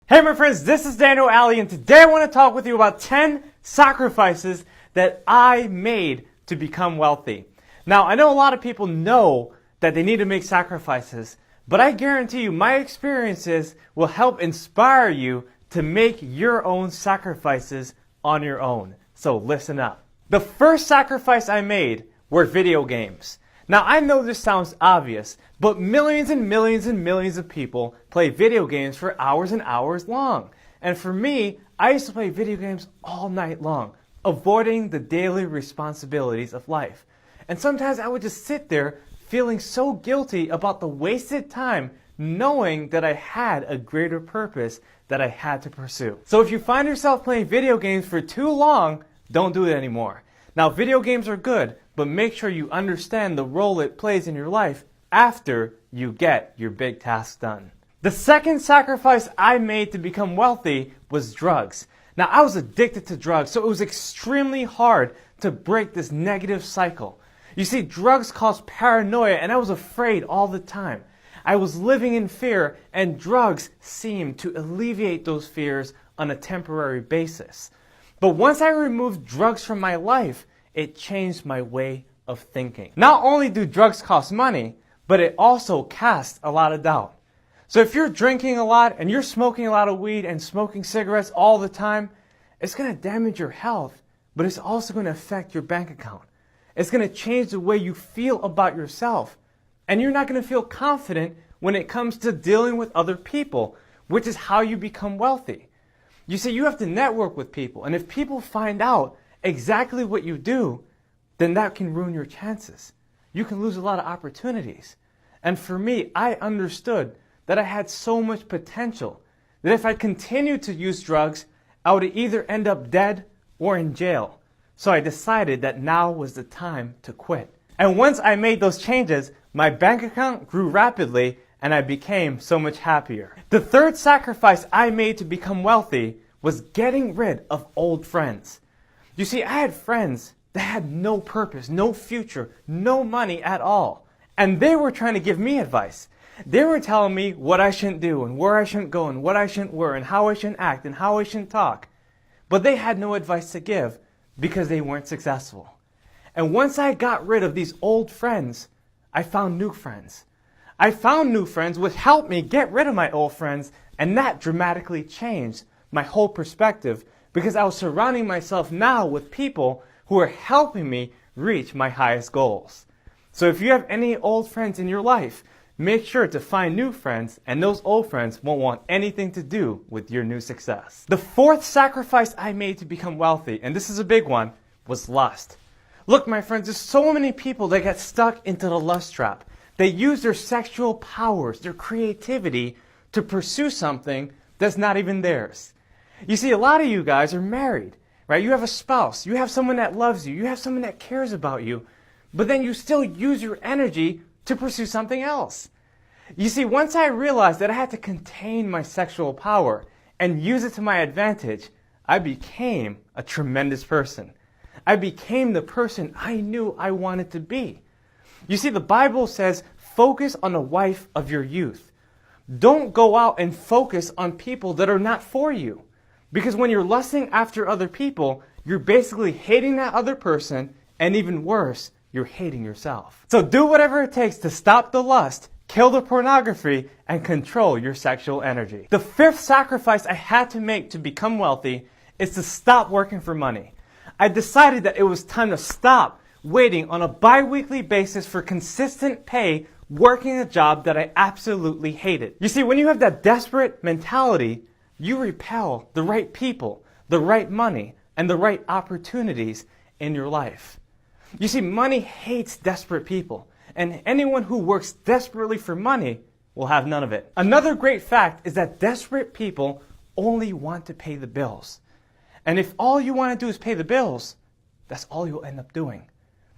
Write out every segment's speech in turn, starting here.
Hey my friends, this is Daniel Alley, and today I want to talk with you about 10 sacrifices that I made to become wealthy. Now, I know a lot of people know that they need to make sacrifices, but I guarantee you my experiences will help inspire you to make your own sacrifices on your own. So listen up. The first sacrifice I made were video games. Now, I know this sounds obvious, but millions and millions and millions of people play video games for hours and hours long. And for me, I used to play video games all night long, avoiding the daily responsibilities of life. And sometimes I would just sit there feeling so guilty about the wasted time, knowing that I had a greater purpose that I had to pursue. So if you find yourself playing video games for too long, don't do it anymore. Now, video games are good, but make sure you understand the role it plays in your life after you get your big task done. The second sacrifice I made to become wealthy was drugs. Now, I was addicted to drugs, so it was extremely hard to break this negative cycle. You see, drugs cause paranoia, and I was afraid all the time. I was living in fear, and drugs seemed to alleviate those fears on a temporary basis. But once I removed drugs from my life, it changed my way of thinking. Not only do drugs cost money, but it also casts a lot of doubt. So if you're drinking a lot and you're smoking a lot of weed and smoking cigarettes all the time, it's going to damage your health, but it's also going to affect your bank account. It's going to change the way you feel about yourself. And you're not going to feel confident when it comes to dealing with other people, which is how you become wealthy. You see, you have to network with people, and if people find out exactly what you do, then that can ruin your chances. You can lose a lot of opportunities. And for me, I understood that I had so much potential that if I continued to use drugs, I would either end up dead or in jail. So I decided that now was the time to quit. And once I made those changes, my bank account grew rapidly and I became so much happier. The third sacrifice I made to become wealthy was getting rid of old friends. You see, I had friends that had no purpose, no future, no money at all. And they were trying to give me advice. They were telling me what I shouldn't do and where I shouldn't go and what I shouldn't wear and how I shouldn't act and how I shouldn't talk. But they had no advice to give because they weren't successful. And once I got rid of these old friends, I found new friends. I found new friends which helped me get rid of my old friends, and that dramatically changed my whole perspective because I was surrounding myself now with people who are helping me reach my highest goals. So if you have any old friends in your life, make sure to find new friends, and those old friends won't want anything to do with your new success. The fourth sacrifice I made to become wealthy, and this is a big one, was lust. Look, my friends, there's so many people that get stuck into the lust trap. They use their sexual powers, their creativity, to pursue something that's not even theirs. You see, a lot of you guys are married, right? You have a spouse, you have someone that loves you, you have someone that cares about you, but then you still use your energy to pursue something else. You see, once I realized that I had to contain my sexual power and use it to my advantage, I became a tremendous person. I became the person I knew I wanted to be. You see, the Bible says, focus on the wife of your youth. Don't go out and focus on people that are not for you. Because when you're lusting after other people, you're basically hating that other person, and even worse, you're hating yourself. So do whatever it takes to stop the lust, kill the pornography, and control your sexual energy. The fifth sacrifice I had to make to become wealthy is to stop working for money. I decided that it was time to stop waiting on a bi-weekly basis for consistent pay working a job that I absolutely hated. You see, when you have that desperate mentality, you repel the right people, the right money, and the right opportunities in your life. You see, money hates desperate people, and anyone who works desperately for money will have none of it. Another great fact is that desperate people only want to pay the bills. And if all you want to do is pay the bills, that's all you'll end up doing.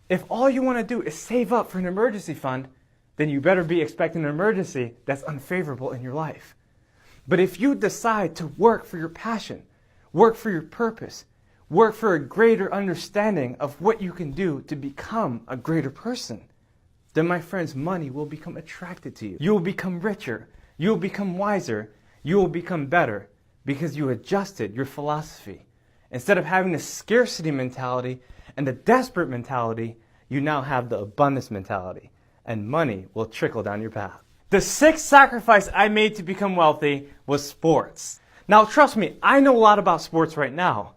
If all you want to do is save up for an emergency fund, then you better be expecting an emergency that's unfavorable in your life. But if you decide to work for your passion, work for your purpose, work for a greater understanding of what you can do to become a greater person, then my friends, money will become attracted to you. You will become richer. You will become wiser. You will become better. because you adjusted your philosophy. Instead of having the scarcity mentality and the desperate mentality, you now have the abundance mentality, and money will trickle down your path. The sixth sacrifice I made to become wealthy was sports. Now trust me, I know a lot about sports right now,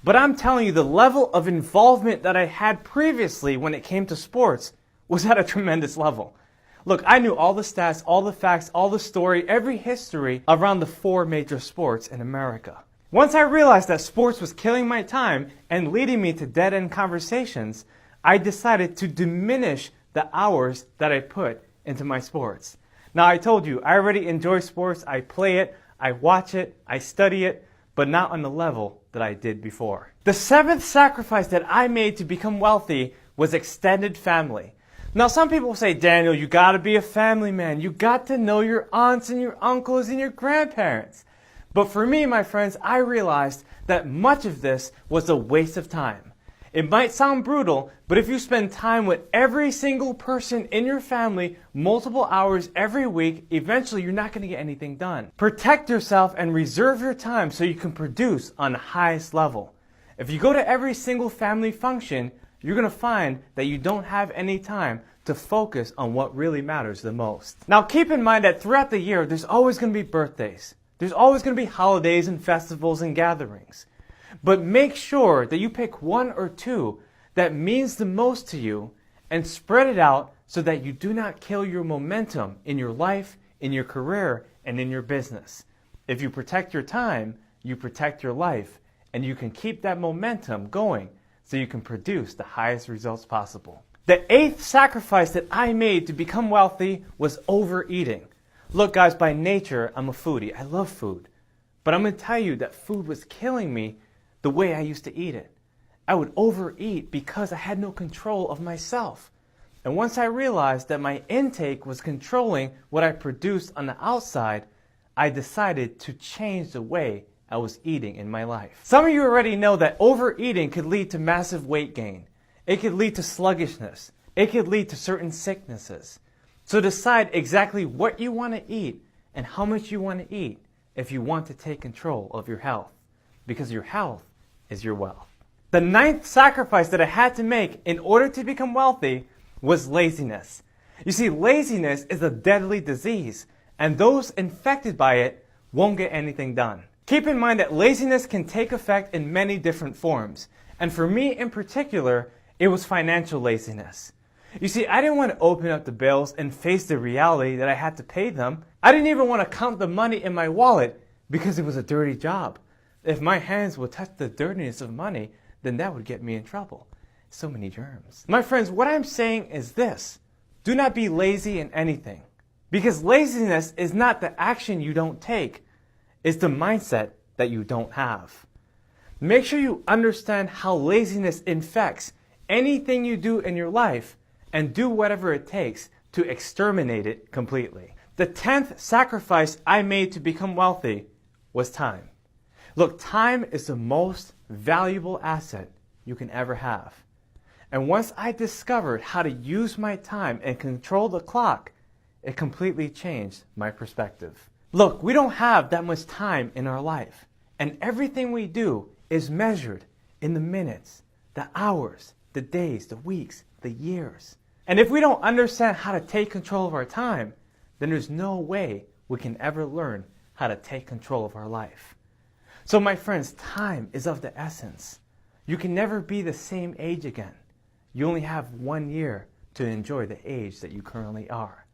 but I'm telling you the level of involvement that I had previously when it came to sports was at a tremendous level. Look, I knew all the stats, all the facts, all the story, every history around the 4 major sports in America. Once I realized that sports was killing my time and leading me to dead-end conversations, I decided to diminish the hours that I put into my sports. Now, I told you, I already enjoy sports. I play it, I watch it, I study it, but not on the level that I did before. The seventh sacrifice that I made to become wealthy was extended family. Now, some people say, Daniel, you gotta be a family man. You got to know your aunts and your uncles and your grandparents. But for me, my friends, I realized that much of this was a waste of time. It might sound brutal, but if you spend time with every single person in your family multiple hours every week, eventually you're not going to get anything done. Protect yourself and reserve your time so you can produce on the highest level. If you go to every single family function, you're going to find that you don't have any time to focus on what really matters the most. Now keep in mind that throughout the year, there's always going to be birthdays. There's always going to be holidays and festivals and gatherings. But make sure that you pick 1 or 2 that means the most to you and spread it out so that you do not kill your momentum in your life, in your career, and in your business. If you protect your time, you protect your life, and you can keep that momentum going so you can produce the highest results possible. The 8th sacrifice that I made to become wealthy was overeating. Look guys, by nature, I'm a foodie. I love food. But I'm going to tell you that food was killing me the way I used to eat it. I would overeat because I had no control of myself. And once I realized that my intake was controlling what I produced on the outside, I decided to change the way I was eating in my life. Some of you already know that overeating could lead to massive weight gain. It could lead to sluggishness. It could lead to certain sicknesses. So decide exactly what you want to eat and how much you want to eat if you want to take control of your health, because your health is your wealth. The 9th sacrifice that I had to make in order to become wealthy was laziness. You see, laziness is a deadly disease, and those infected by it won't get anything done. Keep in mind that laziness can take effect in many different forms, and for me in particular, it was financial laziness. You see, I didn't want to open up the bills and face the reality that I had to pay them. I didn't even want to count the money in my wallet because it was a dirty job. If my hands would touch the dirtiness of money, then that would get me in trouble. So many germs. My friends, what I'm saying is this. Do not be lazy in anything. Because laziness is not the action you don't take. It's the mindset that you don't have. Make sure you understand how laziness infects anything you do in your life and do whatever it takes to exterminate it completely. The 10th sacrifice I made to become wealthy was time. Look, time is the most valuable asset you can ever have. And once I discovered how to use my time and control the clock, it completely changed my perspective. Look, we don't have that much time in our life, and everything we do is measured in the minutes, the hours, the days, the weeks, the years. And if we don't understand how to take control of our time, then there's no way we can ever learn how to take control of our life. So my friends, time is of the essence. You can never be the same age again. You only have 1 year to enjoy the age that you currently are.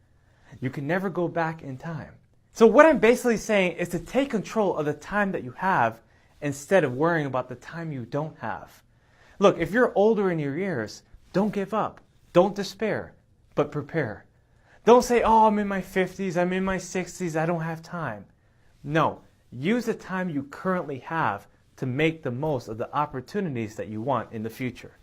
You can never go back in time. So what I'm basically saying is to take control of the time that you have instead of worrying about the time you don't have. Look, if you're older in your years, don't give up. Don't despair, but prepare. Don't say, oh, I'm in my 50s, I'm in my 60s, I don't have time. No, use the time you currently have to make the most of the opportunities that you want in the future.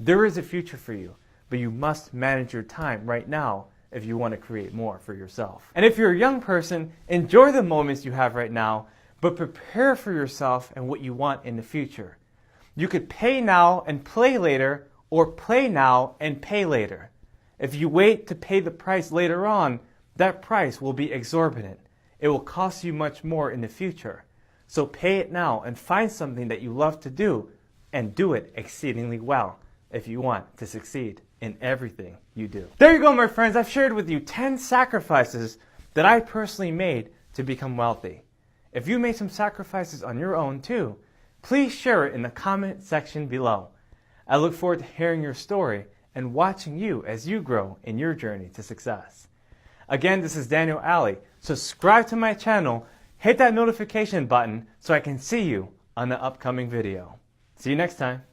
There is a future for you, but you must manage your time right now if you want to create more for yourself. And if you're a young person, enjoy the moments you have right now, but prepare for yourself and what you want in the future. You could pay now and play later, or play now and pay later. If you wait to pay the price later on, that price will be exorbitant. It will cost you much more in the future. So pay it now and find something that you love to do and do it exceedingly well if you want to succeed in everything you do. There you go, my friends. I've shared with you 10 sacrifices that I personally made to become wealthy. If you made some sacrifices on your own too, please share it in the comment section below. I look forward to hearing your story and watching you as you grow in your journey to success. Again, this is Daniel Alley. Subscribe to my channel, hit that notification button so I can see you on the upcoming video. See you next time.